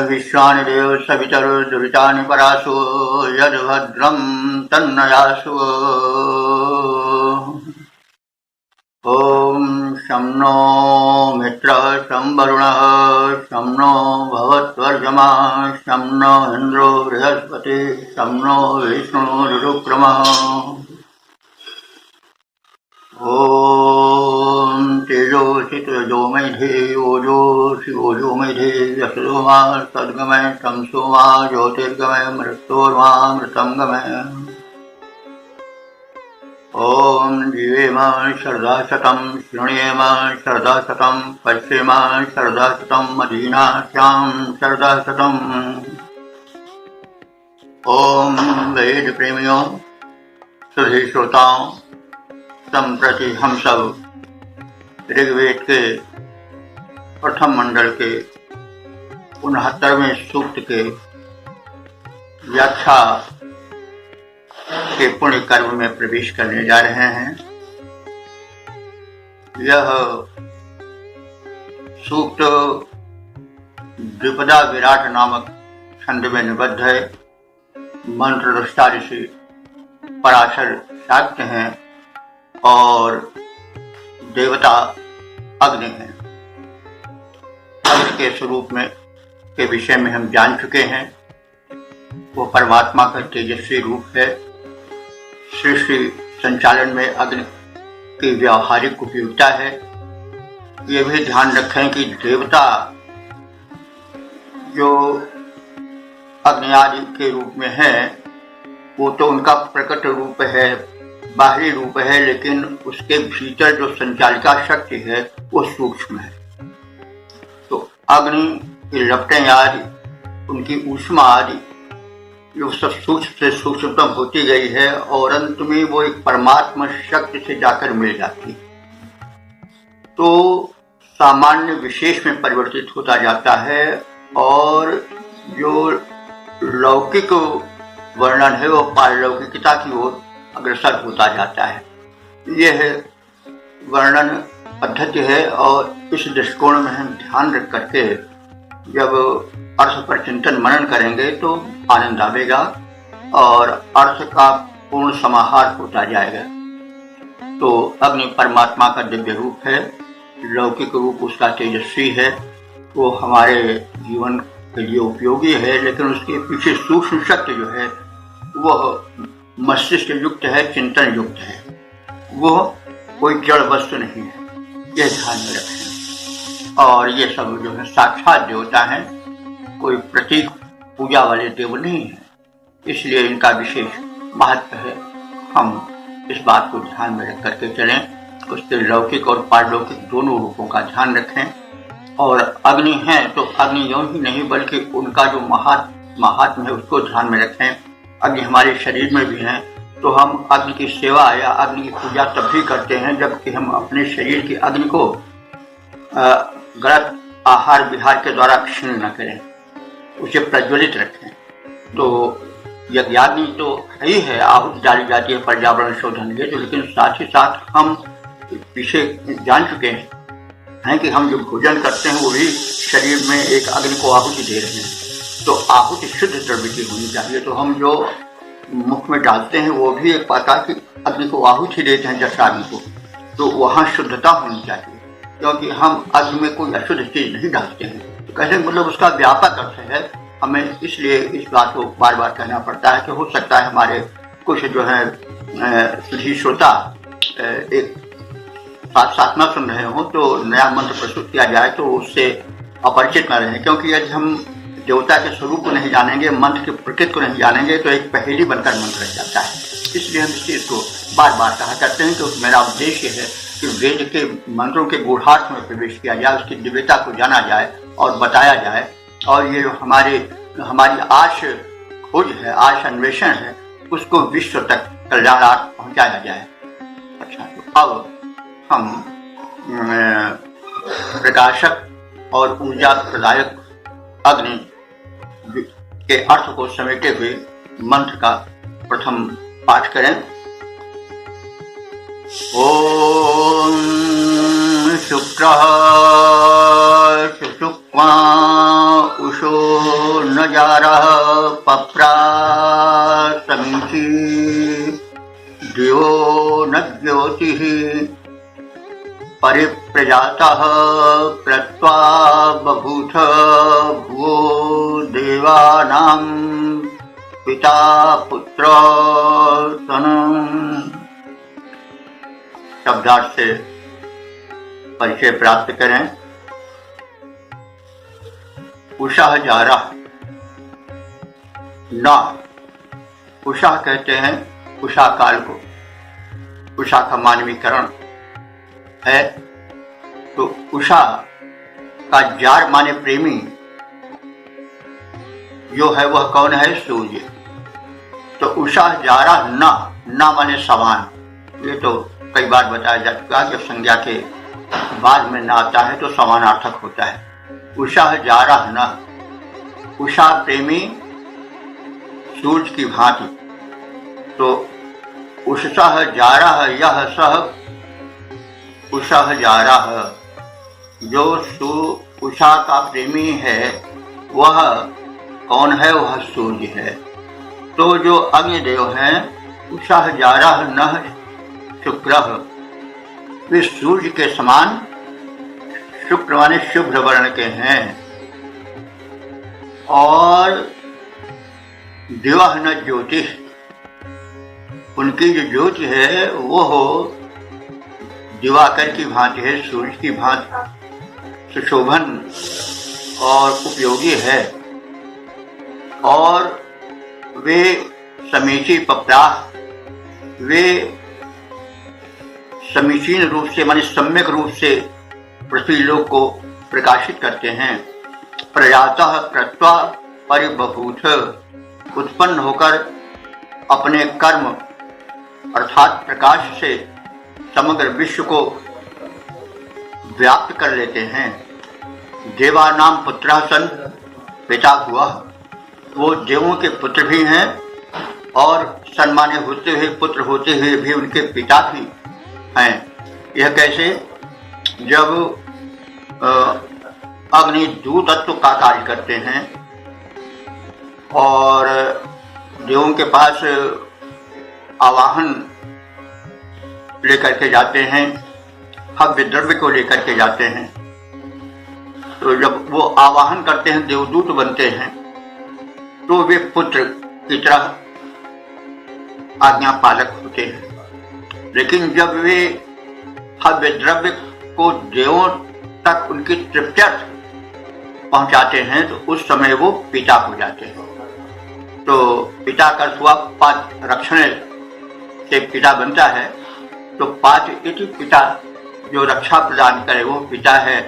विश्वानि देव सवितरुर्दुरितानि परासु यद्भद्रं तन्नयासु। ॐ शं नो मित्रः शं वरुणः शं नो भवत्वर्यमा शं नो इन्द्रो बृहस्पतिः शं नो विष्णुरुक्रमः। ॐ तेजोषि तेजोमयधे ओजोषि ओजोमयधे यशोमा सद्गमय तमसोमा ज्योतिर्गमय मृत्योर्मा मृतंगमय। ॐ जीवेम शरदा शतं शृणुयेम शरदा शतं पश्येम शरदा शतं मदीनास्यां शरदा शतम्। ॐ वेद प्रेमियों सुधी श्रोताओं, संप्रति हम सब ऋग्वेद के प्रथम मंडल के 69वें सूक्त के व्याख्या के पुण्य कर्म में प्रवेश करने जा रहे हैं। यह सूक्त द्विपदा विराट नामक छंद में निबद्ध है। मंत्र दृष्टा ऋषि पराशर शाक्त हैं और देवता अग्नि हैं। अग्नि के स्वरूप में के विषय में हम जान चुके हैं। वो परमात्मा का तेजस्वी रूप है। सृष्टि संचालन में अग्नि की व्यावहारिक उपयोगिता है। ये भी ध्यान रखें कि देवता जो अग्नि आदि के रूप में है वो तो उनका प्रकट रूप है, बाहरी रूप है, लेकिन उसके भीतर जो संचालिका शक्ति है वो सूक्ष्म है। तो अग्नि की लपटें आदि, उनकी ऊष्मा आदि जो सब सूक्ष्म से सूक्ष्मतम होती गई है और अंत में वो एक परमात्मा शक्ति से जाकर मिल जाती है। तो सामान्य विशेष में परिवर्तित होता जाता है और जो लौकिक वर्णन है वो पारलौकिकता की ओर अग्रसर होता जाता है। यह वर्णन पद्धति है और इस दृष्टिकोण में हम ध्यान रख करके जब अर्थ पर चिंतन मनन करेंगे तो आनंद आवेगा और अर्थ का पूर्ण समाहार होता जाएगा। तो अग्नि परमात्मा का दिव्य रूप है, लौकिक रूप उसका तेजस्वी है, वो हमारे जीवन के लिए उपयोगी है, लेकिन उसके पीछे सूक्ष्म शक्ति जो है वह मस्तिष्क युक्त है, चिंतन युक्त है, वो कोई जड़ वस्तु नहीं है। यह ध्यान में रखें। और ये सब जो है साक्षात देवता हैं, कोई प्रतीक पूजा वाले देव नहीं है, इसलिए इनका विशेष महत्व है। हम इस बात को ध्यान में रख करके चलें, उसके लौकिक और पारलौकिक दोनों रूपों का ध्यान रखें। और अग्नि है तो अग्नि यूं ही नहीं बल्कि उनका जो महात्म है उसको ध्यान में रखें। अग्नि हमारे शरीर में भी हैं, तो हम अग्नि की सेवा या अग्नि की पूजा तब भी करते हैं जबकि हम अपने शरीर की अग्नि को गलत आहार विहार के द्वारा क्षीण न करें, उसे प्रज्वलित रखें। तो यज्ञाग्नि तो ही है, आहुति डाली जाती है पर्यावरण शोधन के, तो लेकिन साथ ही साथ हम पीछे जान चुके हैं कि हम जो भोजन करते हैं वो भी शरीर में एक अग्नि को आहुति दे रहे हैं। तो आहुति शुद्ध द्रव्य की होनी चाहिए। तो हम जो मुख में डालते हैं वो भी एक प्रकार की अग्नि को आहुति देते हैं, जठराग्नि को, तो वहाँ शुद्धता होनी चाहिए, क्योंकि हम अग्नि में कोई अशुद्ध चीज नहीं डालते हैं। तो कहने मतलब उसका व्यापक अर्थ है। हमें इसलिए इस बात को बार बार कहना पड़ता है कि हो सकता है हमारे कुछ जो है सुधी श्रोता एक साथ न सुन रहे हो तो नया मंत्र प्रस्तुत किया जाए तो उससे अपरिचित न रहे, क्योंकि यदि हम देवता के स्वरूप को नहीं जानेंगे, मंत्र की प्रकृति को नहीं जानेंगे तो एक पहेली बनकर मंत्र रह जाता है। इसलिए हम इस चीज को बार बार कहा करते हैं कि मेरा उद्देश्य है कि वेद के मंत्रों के गूढ़ार्थ में प्रवेश किया जाए, उसकी दिव्यता को जाना जाए और बताया जाए। और ये जो हमारी आज खोज है, आज अन्वेषण है, उसको विश्व तक कल्याणार्थ पहुंचाया जाए। अच्छा, तो अब हम प्रकाशक और ऊर्जा प्रदायक अग्नि के अर्थ को समेटे हुए मंत्र का प्रथम पाठ करें। ओम शुक्रः सुषुप्त्वा उषो नजारः पप्रा समीची दिवो न ज्योतिः परिप्रजातः क्रत्वा बभूथ भुवो देवानां पिता पुत्र सनम्। शब्दार्थ से परिचय प्राप्त करें। उषा जारा न, उषा कहते हैं उषा काल को, उषा का मानवीकरण है। तो उषा का जार माने प्रेमी जो है वह कौन है? सूर्य। तो उषा जारा न माने समान। ये तो कई बार बताया जा चुका कि संज्ञा के बाद में न आता है तो समानार्थक होता है। उषा जारा न, उषा प्रेमी सूर्य की भांति। तो उषः जारा यह सह उषा जारा, जो उषा का प्रेमी है वह कौन है? वह सूर्य है। तो जो अग्निदेव हैं उषा जारा न शुक्र, वे सूर्य के समान शुक्र माने शुभ्र वर्ण के हैं। और दिवा न ज्योति, उनकी जो ज्योति है वो हो दिवाकर की भांति है, सूर्य की भांति सुशोभन और उपयोगी है। और वे समीची पप्राह, वे समीचीन रूप से माने सम्यक रूप से पृथ्वी लोक को प्रकाशित करते हैं। प्रजातः क्रत्वा परिबभूथ, उत्पन्न होकर अपने कर्म अर्थात प्रकाश से समग्र विश्व को व्याप्त कर लेते हैं। देवानाम पुत्रः सन पिता हुआ, वो देवों के पुत्र भी हैं और सम्मान्य होते हुए पुत्र होते हुए भी उनके पिता भी हैं। यह कैसे? जब अग्नि दूतत्व का कार्य करते हैं और देवों के पास आवाहन लेकर के जाते हैं, हव्य द्रव्य को लेकर के जाते हैं। तो जब वो आवाहन करते हैं, देवदूत बनते हैं, तो वे पुत्र की तरह आज्ञा पालक होते हैं। लेकिन जब वे हव्य द्रव्य को देवों तक उनकी तृप्त्यर्थ पहुंचाते हैं तो उस समय वो पिता हो जाते हैं। तो पिता का स्वपाच रक्षण से पिता बनता है। तो पाच इति पिता, जो रक्षा प्रदान करे वो पिता है।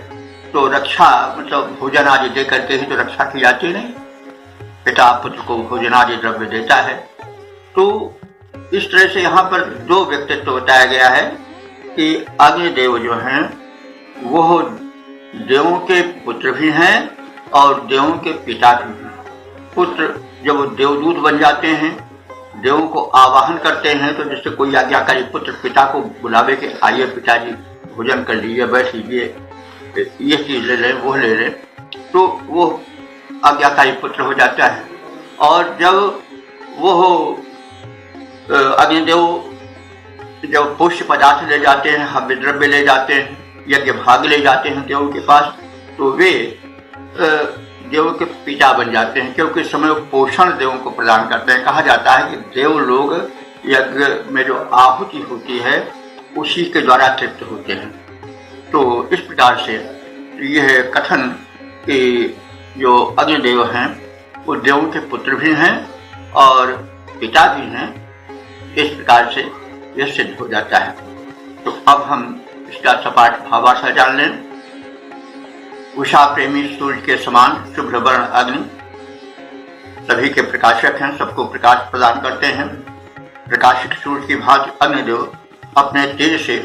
तो रक्षा मतलब भोजन आदि दे करके ही तो रक्षा की जाती नहीं, पिता पुत्र को भोजन आदि द्रव्य देता है। तो इस तरह से यहाँ पर दो व्यक्तित्व बताया गया है कि अग्निदेव जो हैं वो देवों के पुत्र भी हैं और देवों के पिता भी हैं। पुत्र जब वो देवदूत बन जाते हैं, देवों को आवाहन करते हैं, तो जैसे कोई आज्ञाकारी पुत्र पिता को बुलावे के आइए पिताजी भोजन कर लीजिए, बैठ लीजिए, ये चीज ले लें, वो ले लें, तो वो आज्ञाकारी पुत्र हो जाता है। और जब वो अग्निदेव जब पुष्य पदार्थ ले जाते हैं, हव्य द्रव्य ले जाते हैं, यज्ञ भाग ले जाते हैं देवों के पास, तो वे देवों के पिता बन जाते हैं, क्योंकि इस समय वो पोषण देवों को प्रदान करते हैं। कहा जाता है कि देव लोग यज्ञ में जो आहुति होती है उसी के द्वारा तृप्त होते हैं। तो इस प्रकार से यह कथन कि जो अग्निदेव हैं वो देवों के पुत्र भी हैं और पिता भी हैं, इस प्रकार से यह सिद्ध हो जाता है। तो अब हम इसका सपाट भावार्थ जान लें। उषा प्रेमी सूर्य के समान शुभ्र वर्ण अग्नि सभी के प्रकाशक हैं, सबको प्रकाश प्रदान करते हैं। प्रकाशित सूर्य की भांति अग्निदेव अपने तेज से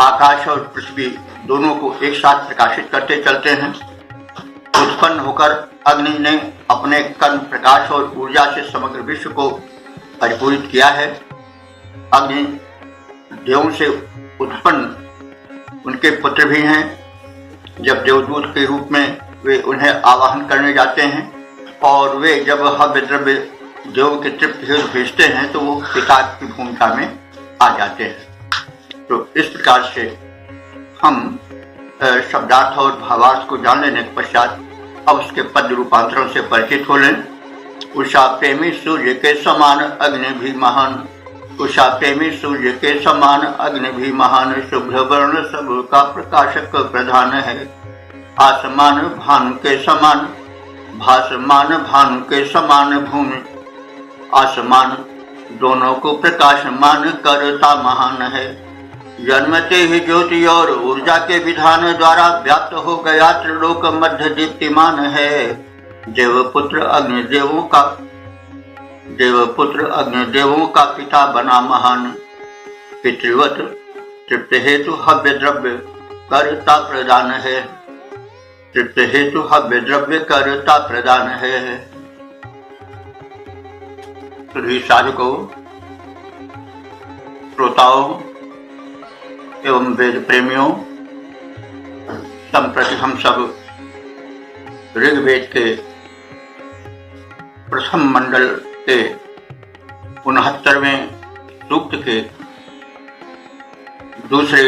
आकाश और पृथ्वी दोनों को एक साथ प्रकाशित करते चलते हैं। उत्पन्न होकर अग्नि ने अपने कर्म प्रकाश और ऊर्जा से समग्र विश्व को परिपूरित किया है। अग्नि देवों से उत्पन्न उनके पुत्र भी हैं। जब देवदूत के रूप में वे उन्हें आवाहन करने जाते हैं और वे जब हव्य द्रव्य देवों के तृप्त हेतु भेजते हैं तो वो पिता की भूमिका में आ जाते हैं। तो इस प्रकार से हम शब्दार्थ और भावार्थ को जान लेने के पश्चात अब उसके पद रूपांतरण से परिचित हो लें। उषा प्रेमी सूर्य के समान अग्नि भी महान, उषा प्रेमी सूर्य के समान अग्नि भी महान, शुभ्र वर्ण सब का प्रकाशक प्रधान है। आसमान भानु के समान, भासमान भानु के समान भूमि, आसमान दोनों को प्रकाशमान करता महान है। जन्मते ही ज्योति और ऊर्जा के विधान द्वारा व्याप्त हो गया त्रिलोक मध्य दीप्तिमान है। देवपुत्र अग्निदेवों का पिता बना महान, पितृवत तृप्त हेतु हव्य द्रव्य करता प्रदान है, तृप्त हेतु हव्य द्रव्य करता प्रदान है। सभी साधकों, श्रोताओं एवं वेद प्रेमियों, संप्रति हम सब ऋग्वेद के प्रथम मंडल के 69वें सूक्त के दूसरे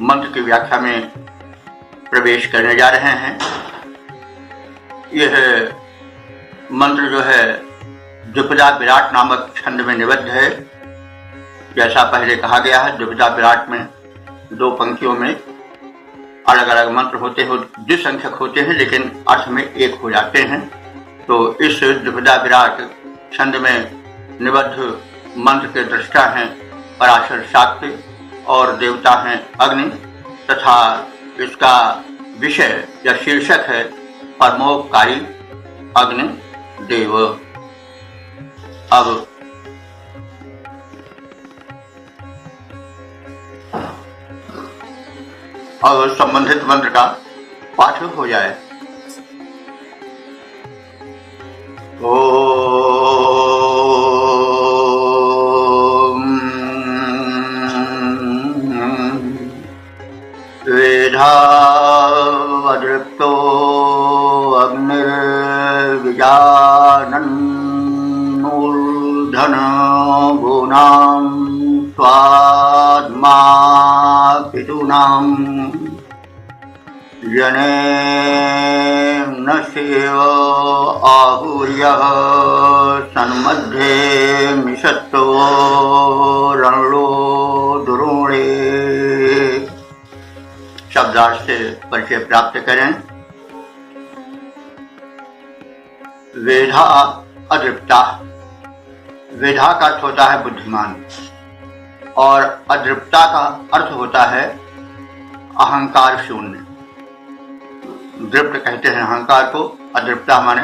मंत्र की व्याख्या में प्रवेश करने जा रहे हैं। यह मंत्र जो है द्विपदा विराट नामक छंद में निबद्ध है। जैसा पहले कहा गया है, द्विपदा विराट में दो पंक्तियों में अलग अलग मंत्र होते हैं, द्विसंख्यक होते हैं लेकिन अर्थ में एक हो जाते हैं। तो इस द्विपदा विराट छंद में निबद्ध मंत्र के दृष्टा हैं पराशर शाक्य और देवता हैं अग्नि, तथा इसका विषय या शीर्षक है परमोपकारी अग्नि देव। अब संबंधित मंत्र का पाठ हो जाए। वेधा अदृप्तो अग्निर्विजानन्नूर्धन भूनां स्वात्मा पितूनां जनेन शिव आहुर्यः सन्मध्ये मिषत्तो रणलो दुरुणे। शब्दार्थ से परिचय प्राप्त करें। वेधा अदृप्ता, वेधा का अर्थ होता है बुद्धिमान और अदृप्ता का अर्थ होता है अहंकार शून्य। दृप्त कहते हैं अहंकार को, अदृप्ता माने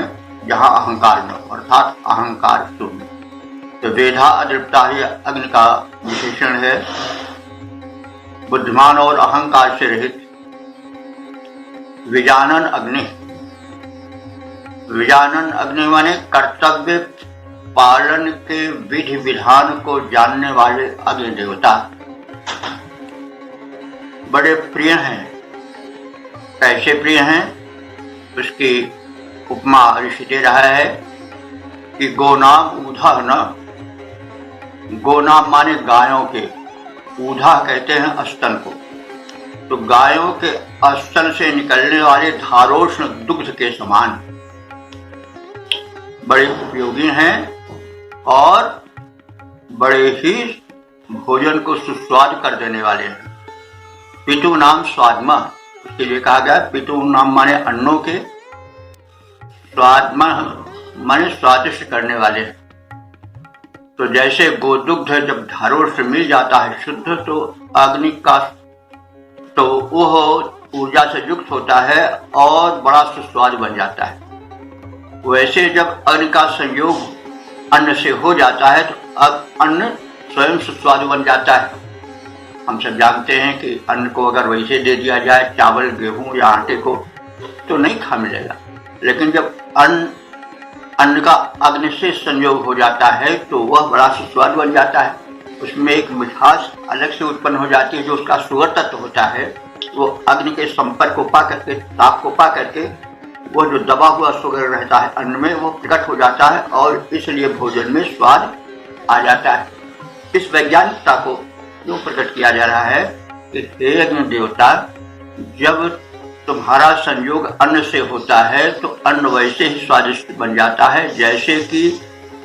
जहां अहंकार न, अर्थात अहंकार शून्य। तो वेधा अदृप्ता ही अग्नि का विशेषण है, बुद्धिमान और अहंकार से रहित। विजानन अग्नि, विजानन अग्नि माने कर्तव्य पालन के विधि विधान को जानने वाले अग्नि देवता बड़े प्रिय हैं। कैसे प्रिय हैं, उसकी उपमा ऋषि दे रहा है कि गोनाम ऊधा न, गोनाम माने गायों के, ऊधा कहते हैं अस्तन को। तो गायों के अस्तन से निकलने वाले धारोष्ण दुग्ध के समान बड़े उपयोगी हैं और बड़े ही भोजन को सुस्वाद कर देने वाले हैं। पितु नाम स्वादमा, उसके लिए कहा गया पितु नाम माने अन्नों के, स्वादमा माने स्वादिष्ट करने वाले। तो जैसे गोदुग्ध जब धारोष्ण मिल जाता है शुद्ध, तो अग्नि का तो वह ऊर्जा से युक्त होता है और बड़ा सुस्वाद बन जाता है। वैसे जब अग्नि का संयोग अन्न से हो जाता है तो अब अन्न स्वयं सुस्वादु बन जाता है। हम सब जानते हैं कि अन्न को अगर वैसे दे दिया जाए, चावल, गेहूं या आटे को, तो नहीं खा मिलेगा। लेकिन जब अन्न का अग्नि से संयोग हो जाता है तो वह बड़ा सुस्वादु बन जाता है। उसमें एक मिठास अलग से उत्पन्न हो जाती है। जो उसका सुअर तत्व होता है वो अग्नि के संपर्क को पा करके, ताप को पा करके, वो जो दबा हुआ शुगर रहता है अन्न में, वो प्रकट हो जाता है और इसलिए भोजन में स्वाद आ जाता है। इस वैज्ञानिकता को यूं प्रकट किया जा रहा है कि हे अग्नि देवता, जब तुम्हारा संयोग अन्न से होता है तो अन्न वैसे ही स्वादिष्ट बन जाता है जैसे कि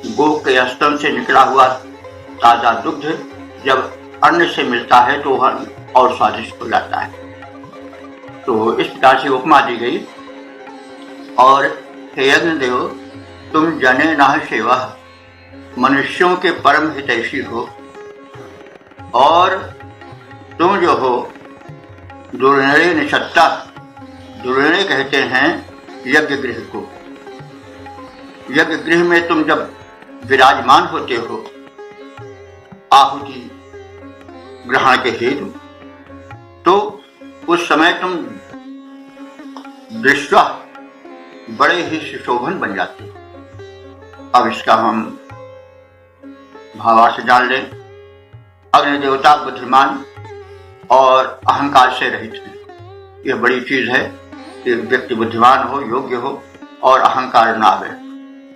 गो के स्तन से निकला हुआ ताजा दुग्ध जब अन्न से मिलता है तो वह और स्वादिष्ट हो जाता है। तो इस प्रकार से उपमा दी गई। और हे अग्निदेव, तुम जने नः सेवा, मनुष्यों के परम हितैषी हो, और तुम जो हो दुर्निर्णय निषत्ता, दुर्निर्णय कहते हैं यज्ञ गृह को। यज्ञ गृह में तुम जब विराजमान होते हो आहुति ग्रहण के हेतु, तो उस समय तुम दृष्टवा बड़े ही सुशोभन बन जाते हो। अब इसका हम भावार्थ जान लें। अग्नि देवता बुद्धिमान और अहंकार से रहित है। यह बड़ी चीज है कि व्यक्ति बुद्धिमान हो, योग्य हो और अहंकार ना आवे।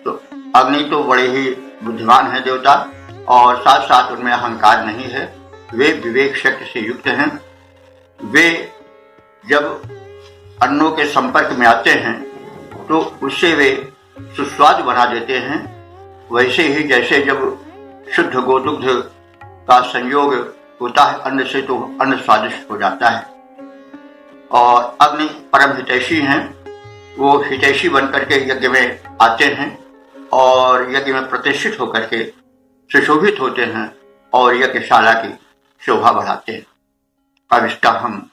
तो अग्नि तो बड़े ही बुद्धिमान है देवता, और साथ साथ उनमें अहंकार नहीं है। वे विवेक शक्ति से युक्त हैं। वे जब अन्नों के संपर्क में आते हैं तो उससे वे सुस्वादु बना देते हैं। वैसे ही जैसे जब शुद्ध गोदुग्ध का संयोग होता है अन्न से तो अन्न स्वादिष्ट हो जाता है। और अग्नि परम हितैषी हैं। वो हितैषी बनकर के यज्ञ में आते हैं और यज्ञ में प्रतिष्ठित होकर के सुशोभित होते हैं और यज्ञशाला की शोभा बढ़ाते हैं। अब इसका हम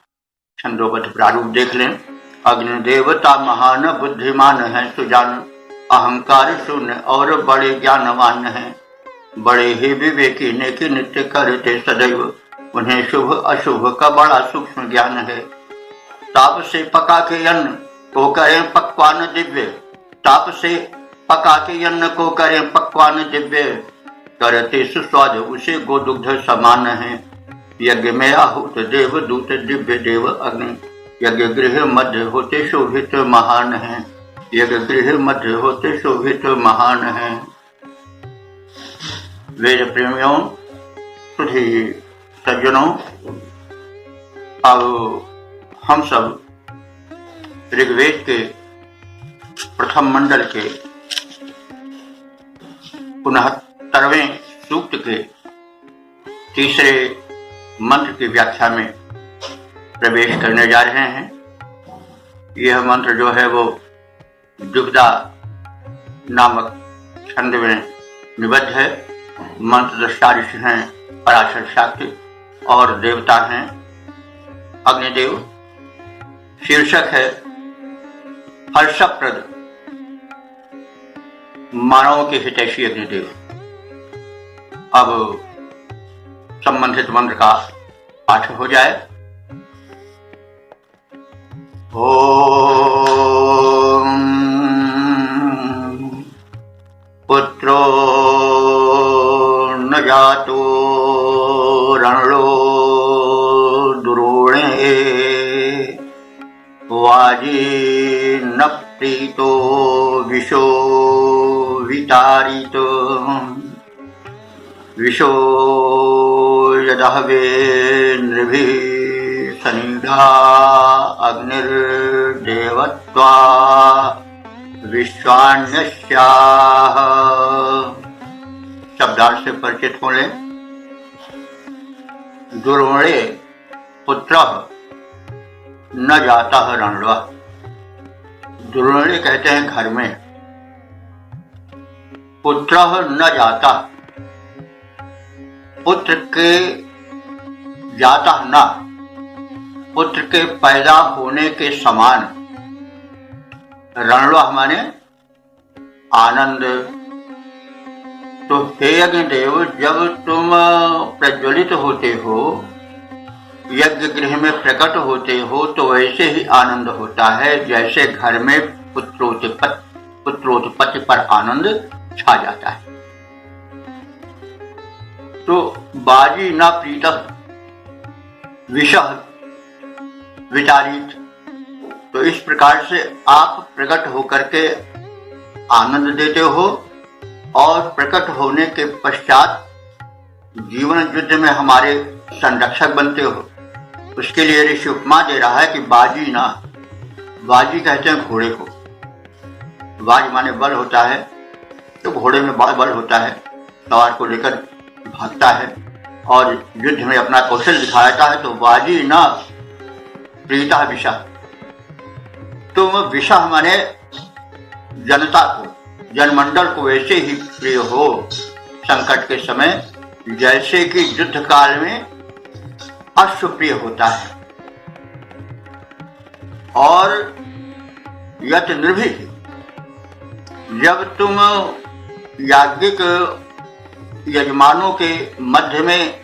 छंदोबद्ध प्रारूप देख लें। अग्नि देवता महान बुद्धिमान है, सुजान अहंकार शून्य और बड़े ज्ञानवान है। बड़े ही विवेकी नेकी नित्य करते सदैव, उन्हें शुभ अशुभ का बड़ा सूक्ष्म ज्ञान है। ताप से पका के अन्न को करें पकवान दिव्य, ताप से पका के अन्न को करें पकवान दिव्य, करते सुस्वाद उसे गोदुग्ध समान है। यज्ञ में आहुत देव दूत दिव्य देव अग्नि, यज्ञ गृह मध्य होते शोभित महान है। यज्ञ गृह मध्य होते शोभित महान है। वेद प्रेमियों, सुधी सज्जनों, अब हम सब ऋग्वेद के प्रथम मंडल के 69वें सूक्त के तीसरे मंत्र की व्याख्या में प्रवेश करने जा रहे हैं। यह मंत्र जो है वो दुग्धा नामक छंद में निबद्ध है। मंत्र दृष्टा ऋषि हैं पराशर शाक्य और देवता हैं अग्निदेव। शीर्षक है हर्षप्रद मानवों के हितैषी अग्निदेव। अब संबंधित मंत्र का पाठ हो जाए। ओम पुत्रो न जातो रणलो दुरोणे, वाजी न प्रीतो विशो वितारितो, विशो यदहवे नृभिः सनिधा अग्निर्देवत्वा विश्वान्यस्याः। शब्दार्थ से परिचित हो लें। दुर्वणे पुत्रः न जातः रणवा। दुर्वणे कहते हैं घर में। पुत्रः न जाता, पुत्र के जाता न, पुत्र के पैदा होने के समान। रणवा माने आनंद, तो हे अग्निदेव, जब तुम प्रज्वलित होते हो, यज्ञ गृह में प्रकट होते हो, तो वैसे ही आनंद होता है जैसे घर में पुत्रोत्पत्ति पर आनंद छा जाता है। तो बाजी न प्रीतः विषः विचारित, तो इस प्रकार से आप प्रकट होकर के आनंद देते हो और प्रकट होने के पश्चात जीवन युद्ध में हमारे संरक्षक बनते हो। उसके लिए ऋषि उपमा दे रहा है कि बाजी ना, बाजी कहते हैं घोड़े को। बाज माने बल होता है, तो घोड़े में बल होता है, सवार को लेकर भागता है और युद्ध में अपना कौशल दिखाता है। तो बाजी ना प्रीता विषा, तुम विषा माने जनता को, जनमंडल को वैसे ही प्रिय हो संकट के समय जैसे कि युद्ध काल में अश्व प्रिय होता है। और यत निर्भीक, जब तुम याज्ञिक यजमानों के मध्य में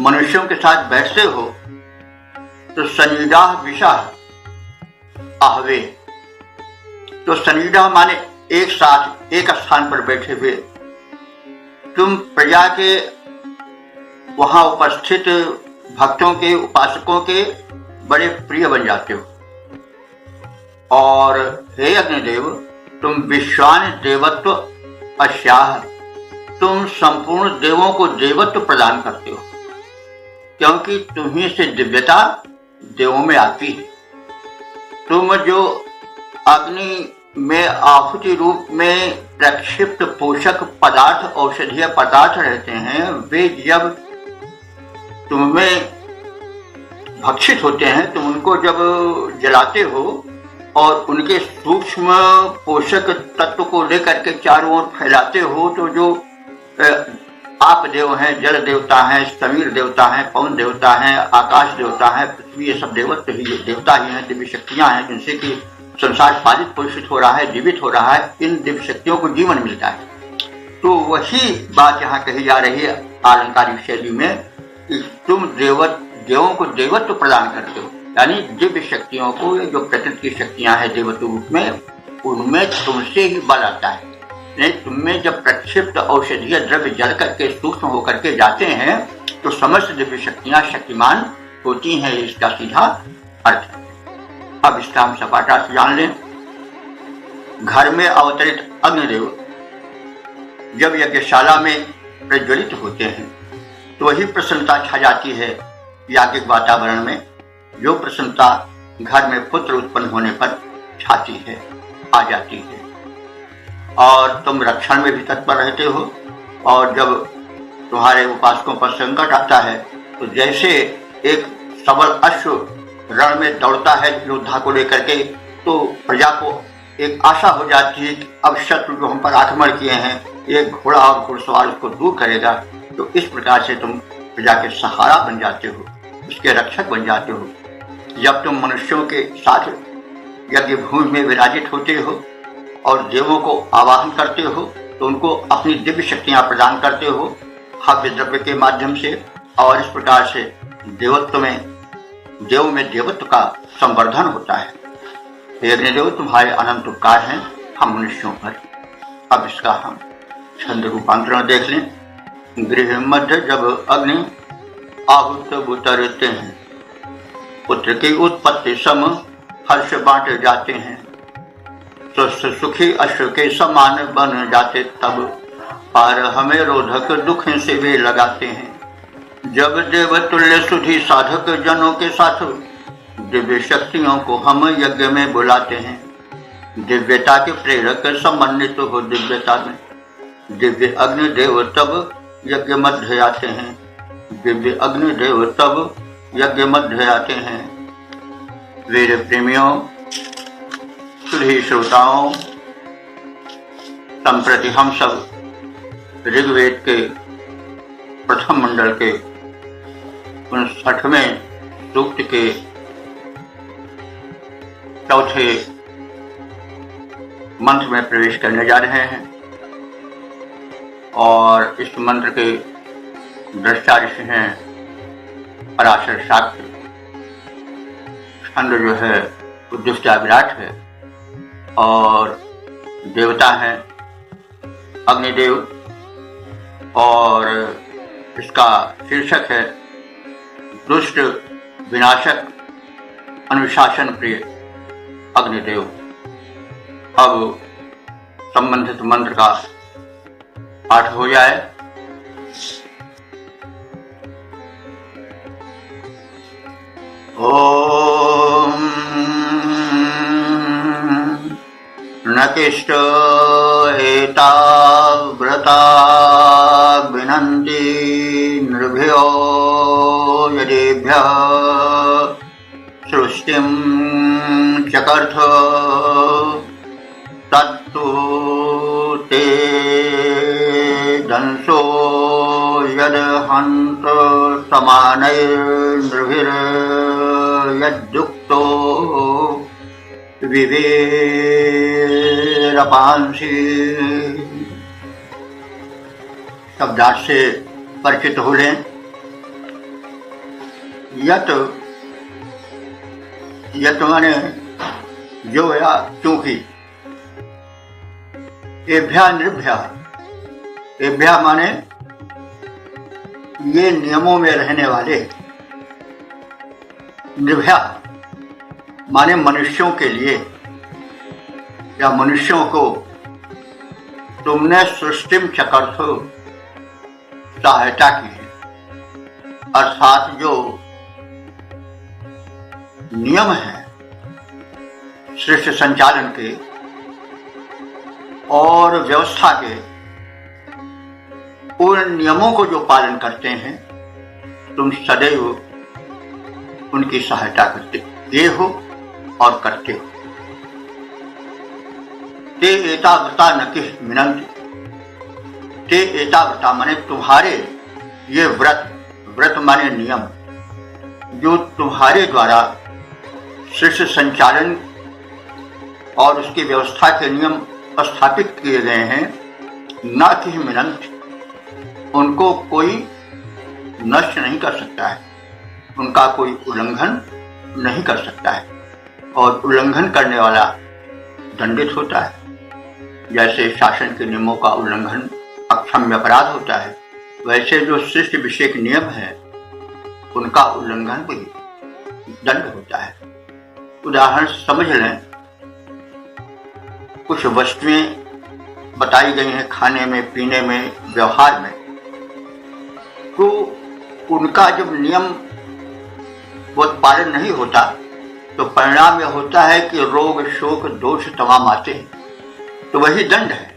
मनुष्यों के साथ बैठते हो, तो सनिडा विषा आहवे, तो सनिडा माने एक साथ एक स्थान पर बैठे हुए तुम प्रजा के वहां उपस्थित भक्तों के, उपासकों के बड़े प्रिय बन जाते हो। और हे अग्निदेव, तुम विश्वान देवत्व अश्याह, तुम संपूर्ण देवों को देवत्व प्रदान करते हो, क्योंकि तुम्हीं से दिव्यता देवों में आती है। तुम जो अग्नि में आहुति रूप में प्रक्षिप्त पोषक पदार्थ, औषधीय पदार्थ रहते हैं, वे जब तुम्हें भक्षित होते हैं, तुम उनको जब जलाते हो और उनके सूक्ष्म पोषक तत्व को लेकर के चारों ओर फैलाते हो, तो जो आप देव हैं, जल देवता हैं, समीर देवता हैं, पवन देवता हैं, आकाश देवता हैं, पृथ्वी, ये सब देवत्व ही देवता ही हैं, दिव्य शक्तियां हैं जिनसे कि संसार पालित पोषित हो रहा है, जीवित हो रहा है। इन दिव्य शक्तियों को जीवन मिलता है। तो वही बात यहाँ कही जा रही है आलंकारिक शैली में कि तुम देवों को देवत्व प्रदान करते हो, यानी दिव्य शक्तियों को, जो प्रकृति की शक्तियां हैं देवत्व रूप में, उनमें तुमसे ही बल आता है। नहीं, तुममें जब प्रक्षिप्त औषधीय द्रव्य जल करके सूक्ष्म होकर के जाते हैं, तो समस्त दिव्य शक्तियां शक्तिमान होती हैं, इसका सीधा अर्थ है। अब इसका हम सपाटार्थ जान लें। घर में अवतरित अग्निदेव जब यज्ञशाला में प्रज्वलित होते हैं, तो वही प्रसन्नता छा जाती है याज्ञिक वातावरण में, जो प्रसन्नता घर में पुत्र उत्पन्न होने पर छाती है, आ जाती है। और तुम रक्षण में भी तत्पर रहते हो, और जब तुम्हारे उपासकों पर संकट आता है, तो जैसे एक सबल अश्व रण में दौड़ता है योद्धा को लेकर के, तो प्रजा को एक आशा हो जाती है कि अब शत्रु जो हम पर आक्रमण किए हैं, एक घोड़ा और घुड़सवार उसको दूर करेगा। तो इस प्रकार से तुम प्रजा के सहारा बन जाते हो, उसके रक्षक बन जाते हो। जब तुम मनुष्यों के साथ यज्ञ भूमि में विराजित होते हो और देवों को आवाहन करते हो, तो उनको अपनी दिव्य शक्तियां प्रदान करते हो हव्य द्रव्य के माध्यम से, और इस प्रकार से देव में देवत्व का संवर्धन होता है। हे अग्निदेव, तुम्हारे अनंत उपकार हैं हम मनुष्यों पर। अब इसका हम छंद रूपांतरण देख लें। गृह मध्य जब अग्नि आहुत उतरते हैं, पुत्र की उत्पत्ति सम हर्ष बांटे जाते हैं, स्वस्थ सुखी अश्व के समान बन जाते तब, पार हमें रोधक दुख से वे लगाते हैं। जब देव तुल्य सुधी साधक जनों के साथ दिव्य शक्तियों को हम यज्ञ में बुलाते हैं, दिव्यता के प्रेरक समन्वित हो दिव्यता में, दिव्य अग्निदेव तब यज्ञ मध्य आते हैं, दिव्य अग्निदेव तब यज्ञ मध्य आते हैं। वीर प्रेमियों, सुधी श्रोताओं, संप्रति हम सब ऋग्वेद के प्रथम मंडल के 59वें सूक्त के चौथे मंत्र में प्रवेश करने जा रहे हैं। और इस मंत्र के दृष्टा ऋषि हैं पराशर शाक्य। छंद जो है उद्दिष्टा विराट है और देवता हैं अग्निदेव, और इसका शीर्षक है दुष्ट विनाशक अनुशासन प्रिय अग्निदेव। अब संबंधित मंत्र का पाठ हो जाए। ओम नकिष्ट एता व्रता विनन्ति नृभ्यो यदेभ्यः सृष्टिं चकर्थ तत्तु ते दंसो यदहन्त समानैर्नृभिर्यद्युक्तो विवेरपांसि। शब्दार्थ से परिचित हो लें। यत माने जो या क्योंकि, एभ्या नृभ्या, एभ्या माने ये नियमों में रहने वाले, नृभ्या माने मनुष्यों के लिए या मनुष्यों को तुमने सृष्टिम चकर्थ सहायता की है, अर्थात जो नियम है सृष्टि संचालन के और व्यवस्था के, उन नियमों को जो पालन करते हैं तुम सदैव उनकी सहायता करते हो और करते हो। ते एतावता नकिश मिनंति, ते एतावता माने तुम्हारे ये व्रत, व्रत माने नियम, जो तुम्हारे द्वारा सृष्टि संचालन और उसकी व्यवस्था के नियम स्थापित किए गए हैं, न कि मिनंत, उनको कोई नष्ट नहीं कर सकता है, उनका कोई उल्लंघन नहीं कर सकता है, और उल्लंघन करने वाला दंडित होता है। जैसे शासन के नियमों का उल्लंघन अक्षम्य अपराध होता है, वैसे जो सृष्टि विषयक नियम है उनका उल्लंघन भी दंड होता है। उदाहरण समझ लें, कुछ वस्तुएं बताई गई हैं खाने में, पीने में, व्यवहार में, तो उनका जब नियम वो पालन नहीं होता तो परिणाम यह होता है कि रोग शोक दोष तमाम आते हैं, तो वही दंड है।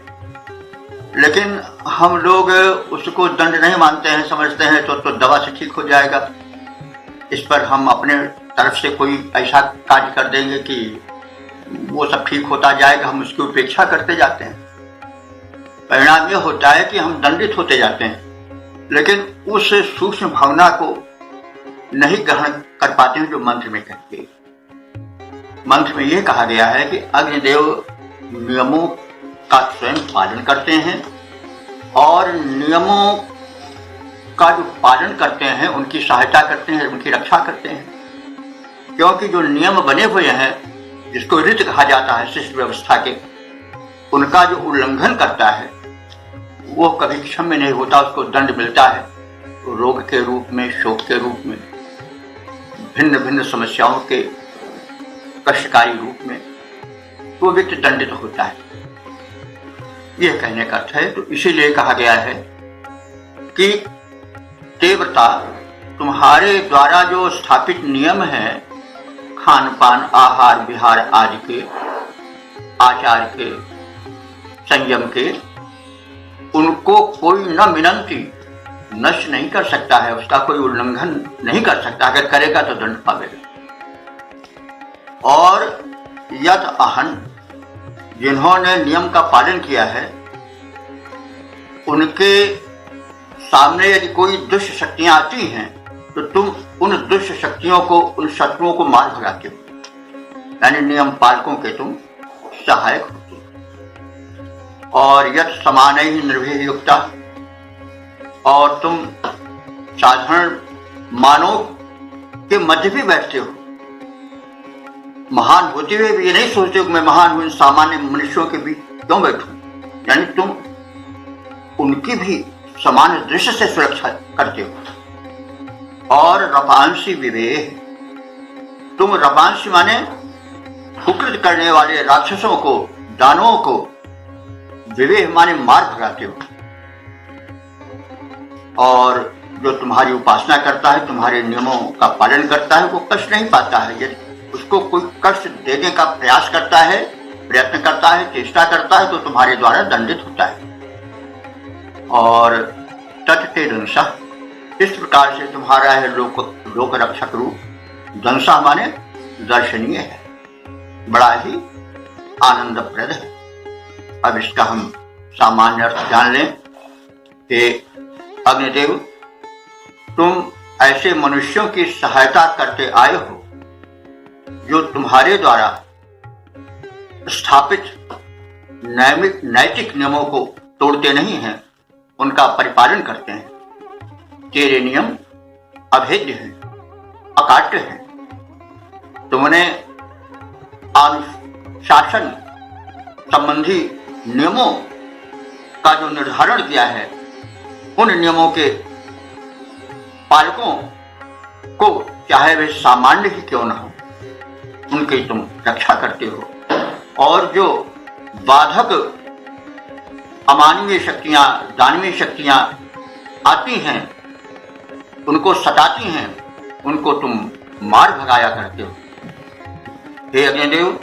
लेकिन हम लोग उसको दंड नहीं मानते हैं, समझते हैं तो दवा से ठीक हो जाएगा। इस पर हम अपने तरफ से कोई ऐसा कार्य कर देंगे कि वो सब ठीक होता जाएगा, हम उसकी उपेक्षा करते जाते हैं। परिणाम यह होता है कि हम दंडित होते जाते हैं, लेकिन उस सूक्ष्म भावना को नहीं ग्रहण कर पाते हैं जो मंत्र में कहते हैं। मंत्र में यह कहा गया है कि अग्निदेव नियमों का स्वयं पालन करते हैं और नियमों का जो पालन करते हैं उनकी सहायता करते हैं, उनकी रक्षा करते हैं, क्योंकि जो नियम बने हुए हैं जिसको रीत कहा जाता है सृष्टि व्यवस्था के, उनका जो उल्लंघन करता है वो कभी क्षम्य नहीं होता, उसको दंड मिलता है, रोग के रूप में, शोक के रूप में, भिन्न भिन्न समस्याओं के कष्टकारी रूप में, तो व्यक्ति दंडित होता है। यह कहने का अर्थ है। तो इसीलिए कहा गया है कि देवता तुम्हारे द्वारा जो स्थापित नियम है खान पान, आहार विहार आदि के, आचार के, संयम के, उनको कोई न मिनंती, नष्ट नहीं कर सकता है, उसका कोई उल्लंघन नहीं कर सकता। अगर करेगा तो दंड पावेगा। और यद अहन, जिन्होंने नियम का पालन किया है, उनके सामने यदि कोई दुष्ट शक्तियां आती हैं तो तुम उन दुष्ट शक्तियों को, उन शत्रुओं को मार भगाते हो, यानी नियम पालकों के तुम सहायक होते हो। और यद समान ही निर्भय युक्ता, और तुम साधारण मानव के मध्य भी बैठते हो। महान होते हुए भी ये नहीं सोचते हो कि मैं महान हूं, इन सामान्य मनुष्यों के बीच क्यों बैठूं। यानी तुम उनकी भी समान दृष्टि से सुरक्षा करते हो। और रपांसी विवेह, तुम रपांसी माने कुकृत करने वाले राक्षसों को, दानवों को, विवेह माने मार भगाते हो। और जो तुम्हारी उपासना करता है, तुम्हारे नियमों का पालन करता है, वो कष्ट नहीं पाता है। यदि उसको कोई कष्ट देने का प्रयास करता है, प्रयत्न करता है, चेष्टा करता है, तो तुम्हारे द्वारा दंडित होता है। और तटते दंसा, इस प्रकार से तुम्हारा है लोक रक्षक रूप। दंसा माने दर्शनीय है, बड़ा ही आनंदप्रद है। अब इसका हम सामान्य अर्थ जान लें कि अग्निदेव, तुम ऐसे मनुष्यों की सहायता करते आए हो जो तुम्हारे द्वारा स्थापित नैतिक नियमों को तोड़ते नहीं हैं, उनका परिपालन करते हैं। तेरे नियम अभेद्य हैं, अकाट्य हैं। तुमने अनुशासन संबंधी नियमों का जो निर्धारण किया है, उन नियमों के पालकों को, चाहे वे सामान्य ही क्यों न हो, उनकी तुम रक्षा करते हो। और जो बाधक अमानवीय शक्तियां, दानवीय शक्तियां आती हैं, उनको सताती हैं, उनको तुम मार भगाया करते हो। हे अग्निदेव,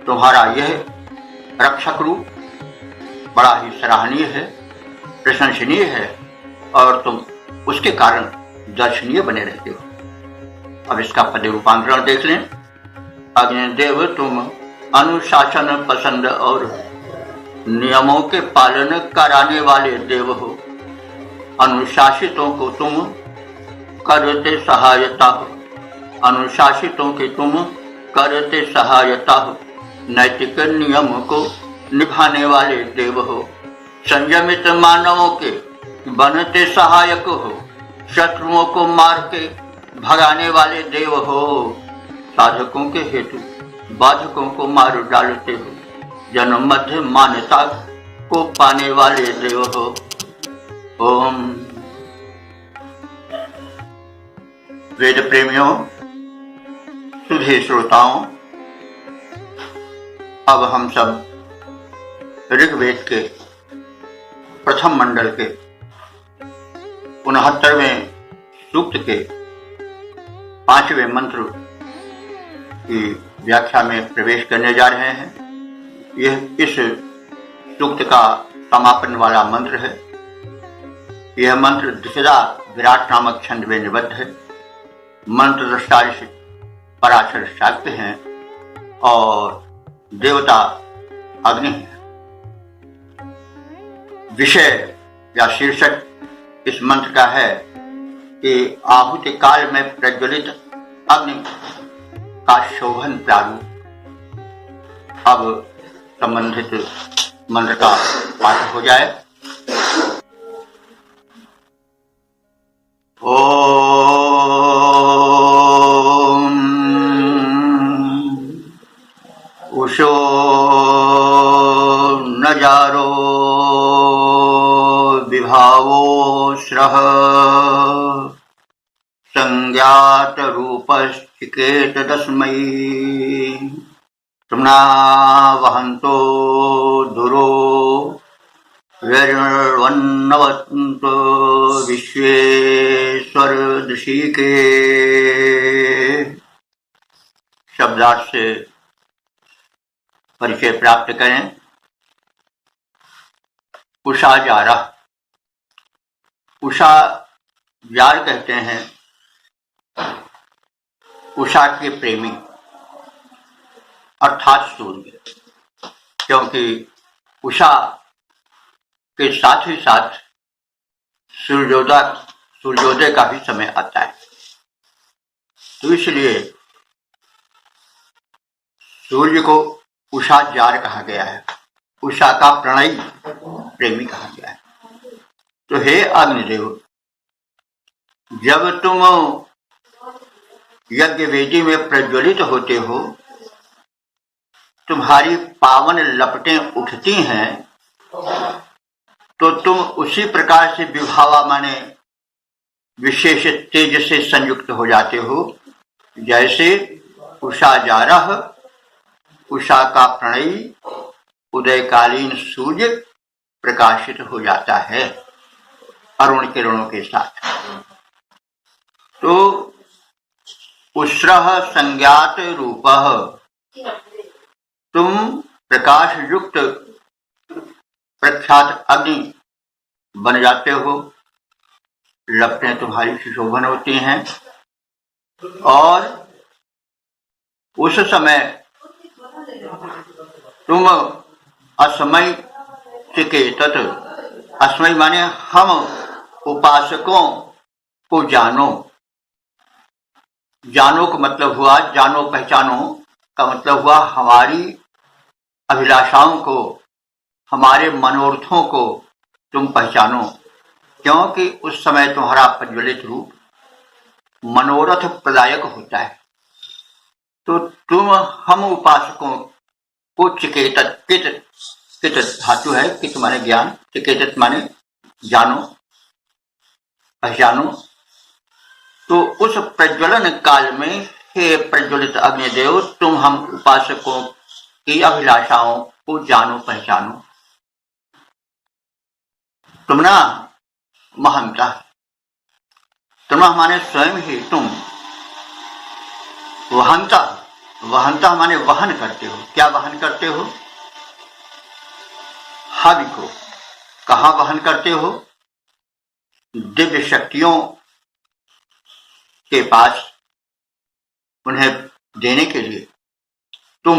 तुम्हारा यह रक्षक रूप बड़ा ही सराहनीय है, प्रशंसनीय है, और तुम उसके कारण दर्शनीय बने रहते हो। अब इसका पद रूपांतरण देख लें। अग्निदेव, तुम अनुशासन पसंद और नियमों के पालन कराने वाले देव हो। अनुशासितों को तुम करते सहायता हो, अनुशासितों की तुम करते सहायता हो। नैतिक नियम को निभाने वाले देव हो। संयमित मानवों के बनते सहायक हो। शत्रुओं को मार के भगाने वाले देव हो। साधकों के हेतु बाधकों को मार डालते हो। जन्म मध्य मान्यता को पाने वाले देव हो। ओम। वेद प्रेमियों, सुधे श्रोताओं, अब हम सब ऋग्वेद के प्रथम मंडल के 69वें सूक्त के 5वें मंत्र की व्याख्या में प्रवेश करने जा रहे हैं। यह इस सूक्त का समापन वाला मंत्र है। यह मंत्र द्विशदा विराट नामक छंद में निबद्ध है। मंत्र दृष्टा पराशर शाक्य हैं और देवता अग्नि है। विषय या शीर्षक इस मंत्र का है कि आहुति काल में प्रज्वलित अग्नि का शोभन प्रारूप। अब संबंधित मंत्र का पाठ हो जाए। ओम उषो नजारो विभावो श्रह संज्ञात रूपश्चिकेत तस्मै वहंतो दुरो वैर्वन्नवन्तो विश्वेश्वर दृशिके। शब्दार्थ से परिचय प्राप्त करें। उषा जारा, उषा जार कहते हैं उषा के प्रेमी अर्थात सूर्य, क्योंकि उषा के साथ ही साथ सूर्योदय का भी समय आता है। तो इसलिए सूर्य को उषा जार कहा गया है, उषा का प्रणयी प्रेमी कहा गया है। तो हे अग्निदेव, जब तुम यज्ञ वेदी में प्रज्वलित होते हो, तुम्हारी पावन लपटें उठती हैं, तो तुम उसी प्रकार से विभावा माने विशेष तेज से संयुक्त हो जाते हो, जैसे उषा जारह, उषा का प्रणयी उदयकालीन सूर्य प्रकाशित हो जाता है अरुण किरणों के साथ। तो उस्रः संज्ञात रूपः, तुम प्रकाश युक्त प्रख्यात अग्नि बन जाते हो, लपटें तुम्हारी सुशोभन होती हैं, और उस समय तुम अस्मय चिकेतत, अस्मय माने हम उपासकों को जानो, जानो का मतलब हुआ, जानो पहचानो का मतलब हुआ हमारी अभिलाषाओं को, हमारे मनोरथों को तुम पहचानो, क्योंकि उस समय तुम्हारा प्रज्वलित रूप मनोरथ प्रदायक होता है। तो तुम हम उपासकों को चिकेतत, कित धातु है, कित माने ज्ञान, चिकेतत माने जानो, पहचानो। तो उस प्रज्वलन काल में हे प्रज्वलित अग्निदेव, तुम हम उपासकों की अभिलाषाओं को जानो पहचानो। तुम ना महंता, तुम माने स्वयं ही तुम, वहंता, वहंता माने वहन करते हो। क्या वहन करते हो? हवि को। कहाँ वहन करते हो? दिव्य शक्तियों के पास उन्हें देने के लिए तुम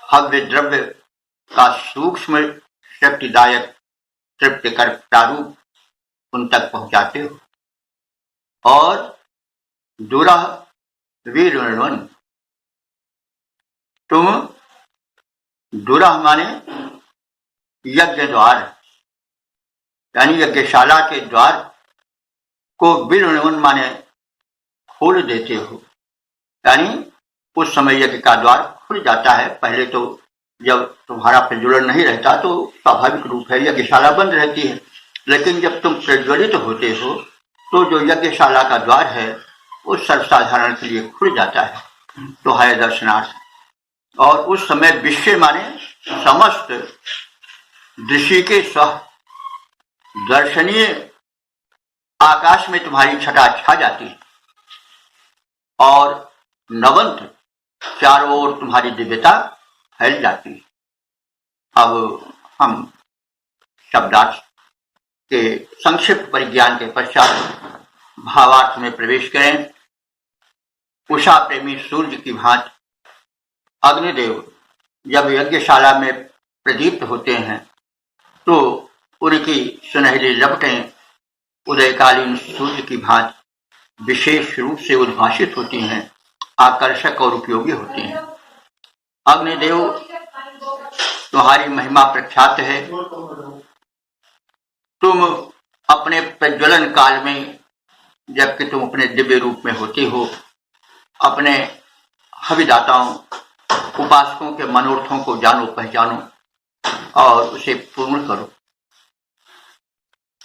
हव्य द्रव्य का सूक्ष्म शक्तिदायक तृप्तिकर प्रारूप उन तक पहुंचाते हो। और दुरह वीरवन, तुम दुरह माने यज्ञ द्वार, यानी यज्ञशाला के द्वार को वीरवन माने खोल देते हो, यानी उस समय यज्ञ का द्वार खुल जाता है। पहले तो जब तुम्हारा प्रज्वलन नहीं रहता तो स्वाभाविक रूप है यज्ञशाला बंद रहती है, लेकिन जब तुम प्रज्वलित होते हो तो जो यज्ञशाला का द्वार है वो सर्वसाधारण के लिए खुल जाता है, तो है दर्शनार्थ। और उस समय विश्व माने समस्त दृष्टि के स्व दर्शनीय आकाश में तुम्हारी छटा छा जाती है, और नवंत चारों ओर तुम्हारी दिव्यता फैल जाती है। अब हम शब्दार्थ के संक्षिप्त परिज्ञान के पश्चात भावार्थ में प्रवेश करें। उषा प्रेमी सूर्य की भांति अग्निदेव जब यज्ञशाला में प्रदीप्त होते हैं तो उनकी सुनहरी लपटें उदयकालीन सूर्य की भांति विशेष रूप से उद्भाषित होती हैं, आकर्षक और उपयोगी होती हैं। अग्निदेव तुम्हारी महिमा प्रख्यात है। तुम अपने प्रज्वलन काल में, जबकि तुम अपने दिव्य रूप में होते हो, अपने हविदाताओं उपासकों के मनोरथों को जानो पहचानो और उसे पूर्ण करो।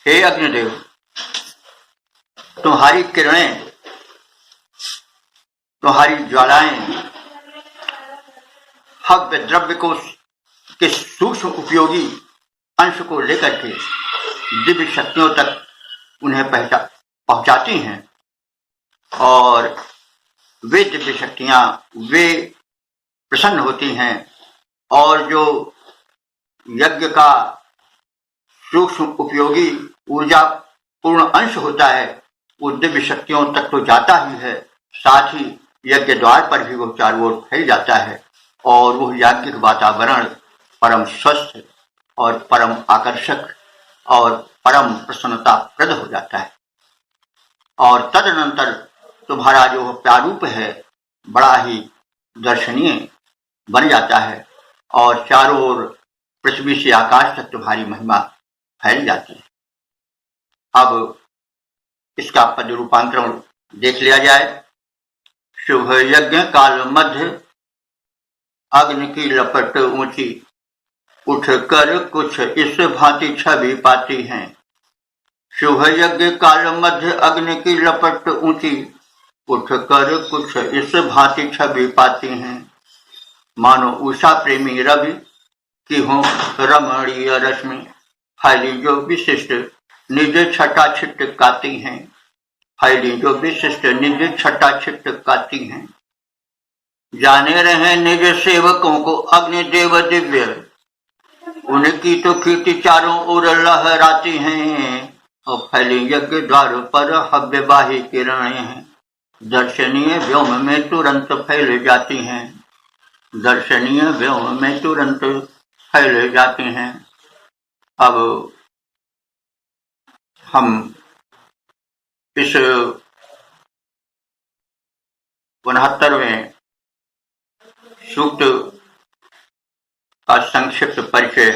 हे अग्निदेव, तुम्हारी किरणें, तुम्हारी ज्वालाएं हव्य द्रव्य को के सूक्ष्म उपयोगी अंश को लेकर के दिव्य शक्तियों तक उन्हें पहुंचाती हैं, और वे दिव्य शक्तियां वे प्रसन्न होती हैं, और जो यज्ञ का सूक्ष्म उपयोगी ऊर्जा पूर्ण अंश होता है वो दिव्य शक्तियों तक तो जाता ही है, साथ ही यज्ञ द्वार पर भी वो चारों ओर फैल जाता है, और वह याज्ञिक वातावरण परम स्वस्थ और परम आकर्षक और परम प्रसन्नता प्रद हो जाता है। और तदनंतर तुम्हारा जो प्रारूप है बड़ा ही दर्शनीय बन जाता है, और चारों ओर पृथ्वी से आकाश तक तुम्हारी महिमा फैल जाती है। अब इसका पद रूपांतरण देख लिया जाए। शुभ यज्ञ काल मध्य अग्नि की लपट ऊंची, उठकर कुछ इस भांति छवि पाती हैं। शुभ यज्ञ काल मध्य अग्नि की लपट ऊंची, उठकर कुछ इस भांति छवि पाती हैं। मानो उषा प्रेमी रवि की हो रमणीय रश्मि, फैली जो विशिष्ट निज छटा छिटकाती हैं। फैली जो विशिष्ट निज छटा छिटकाती हैं। जाने रहे निज सेवकों को अग्निदेव दिव्य, उनकी तो कीर्ति चारों ओर लहराती हैं। और फैली यज्ञ द्वार पर हव्यवाही किरणें हैं, दर्शनीय व्योम में तुरंत फैल जाती हैं। दर्शनीय व्योम में तुरंत फैल जाती हैं। अब हम इस 69वें सूक्त का संक्षिप्त परिचय,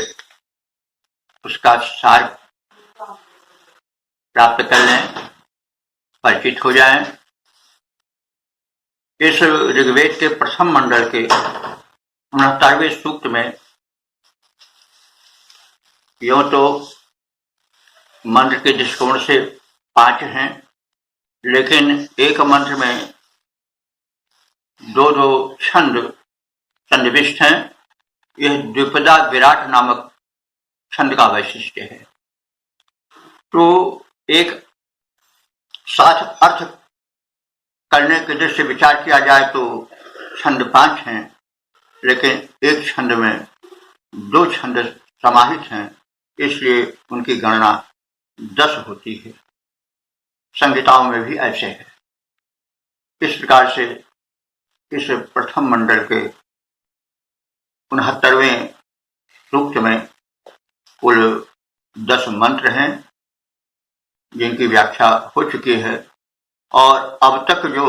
उसका सार प्राप्त कर लें, परिचित हो जाएं। इस ऋग्वेद के प्रथम मंडल के 69वें सूक्त में यूं तो मंत्र के दृष्टिकोण से 5 हैं, लेकिन एक मंत्र में दो छंद सन्निविष्ट हैं। यह द्विपदा विराट नामक छंद का वैशिष्ट्य है। तो एक साथ अर्थ करने के दृष्टि से विचार किया जाए तो छंद 5 हैं, लेकिन एक छंद में 2 छंद समाहित हैं, इसलिए उनकी गणना 10 होती है। संहिताओं में भी ऐसे है। इस प्रकार से इस प्रथम मंडल के 69वें सूक्त में कुल 10 मंत्र हैं, जिनकी व्याख्या हो चुकी है। और अब तक जो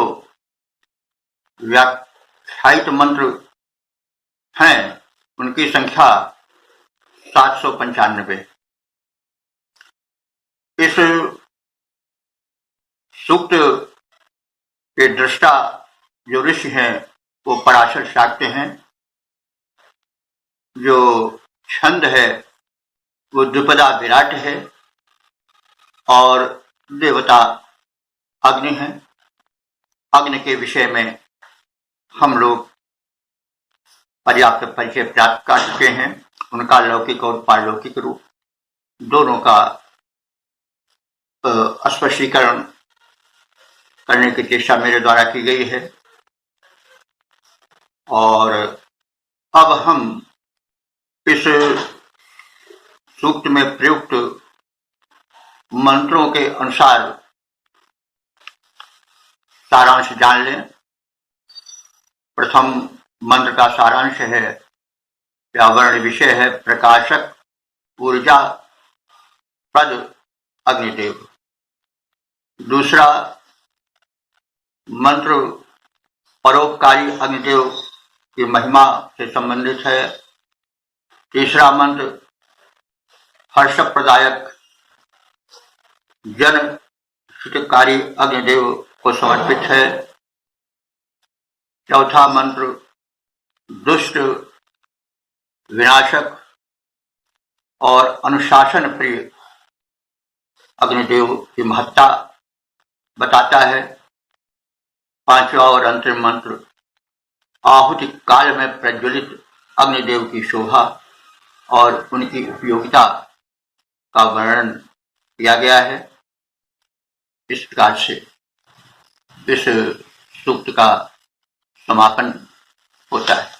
व्याख्यायित मंत्र हैं उनकी संख्या 795। इस सूक्त के दृष्टा जो ऋषि हैं वो पराशर शाक्य हैं। जो छंद है वो द्विपदा विराट है और देवता अग्नि है। अग्नि के विषय में हम लोग पर्याप्त परिचय प्राप्त कर चुके हैं। उनका लौकिक और पारलौकिक रूप दोनों का स्पष्टीकरण करने की चेष्टा मेरे द्वारा की गई है। और अब हम इस सूक्त में प्रयुक्त मंत्रों के अनुसार सारांश जान लें। प्रथम मंत्र का सारांश है, या वर्ण विषय है, प्रकाशक ऊर्जा पद अग्निदेव। दूसरा मंत्र परोपकारी अग्निदेव की महिमा से संबंधित है। तीसरा मंत्र हर्ष प्रदायक जन हितकारी अग्निदेव को समर्पित है। चौथा मंत्र दुष्ट विनाशक और अनुशासन प्रिय अग्निदेव की महत्ता बताता है। पांचवा और अंतिम मंत्र आहुति काल में प्रज्वलित अग्निदेव की शोभा और उनकी उपयोगिता का वर्णन किया गया है। इस प्रकार से इस सूक्त का समापन होता है।